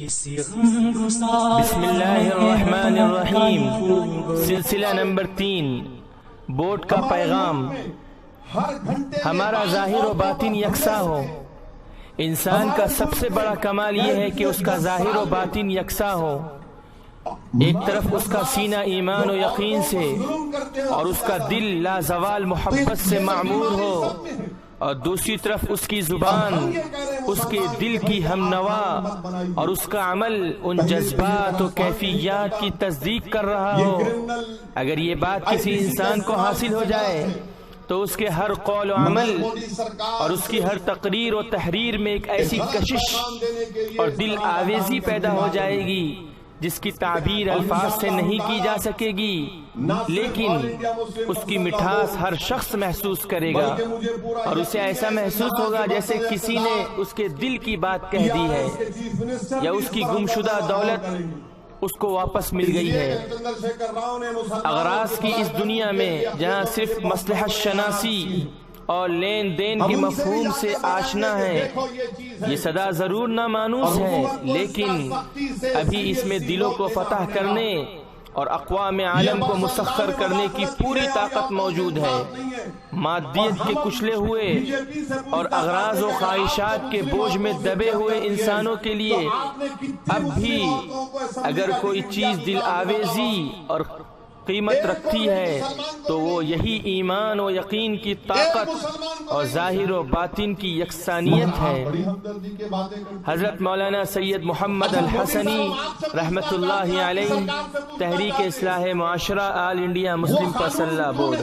بسم اللہ الرحمن الرحیم، سلسلہ نمبر 3، بورڈ کا پیغام۔ ہمارا ظاہر و باطن یکساں ہو۔ انسان کا سب سے بڑا کمال یہ ہے کہ اس کا ظاہر و باطن یکساں ہو۔ ایک طرف اس کا سینہ ایمان و یقین سے اور اس کا دل لازوال محبت سے معمور ہو، اور دوسری طرف اس کی زبان اس کے دل کی ہم نوا اور اس کا عمل ان جذبات و کیفیات کی تصدیق کر رہا ہو۔ اگر یہ بات کسی انسان کو حاصل ہو جائے تو اس کے ہر قول و عمل اور اس کی ہر تقریر و تحریر میں ایک ایسی کشش اور دل آویزی پیدا ہو جائے گی جس کی تعبیر الفاظ سے نہیں کی جا سکے گی، لیکن اس کی مٹھاس ہر شخص محسوس کرے گا اور اسے ایسا محسوس ہوگا جیسے کسی نے اس کے دل کی بات کہہ دی ہے، یا اس کی گمشدہ دولت اس کو واپس مل گئی ہے۔ اغراض کی اس دنیا میں جہاں صرف مصلحت شناسی اور لین دین کے مفہوم سے آشنا ہے، یہ صدا ضرور نامانوس ہے، لیکن ابھی اس میں دلوں کو فتح کرنے اور اقوام عالم کو مسخر کرنے کی پوری طاقت موجود ہے۔ مادیت کے کچلے ہوئے اور اغراض و خواہشات کے بوجھ میں دبے ہوئے انسانوں کے لیے اب بھی اگر کوئی چیز دل آویزی اور قیمت رکھتی ہے تو وہ یہی ایمان و یقین کی طاقت اور ظاہر و باطن کی یکسانیت ہے۔ حضرت مولانا سید محمد الحسنی رحمت اللہ علیہ، تحریک اصلاح معاشرہ، آل انڈیا مسلم پرسنل لا بورڈ۔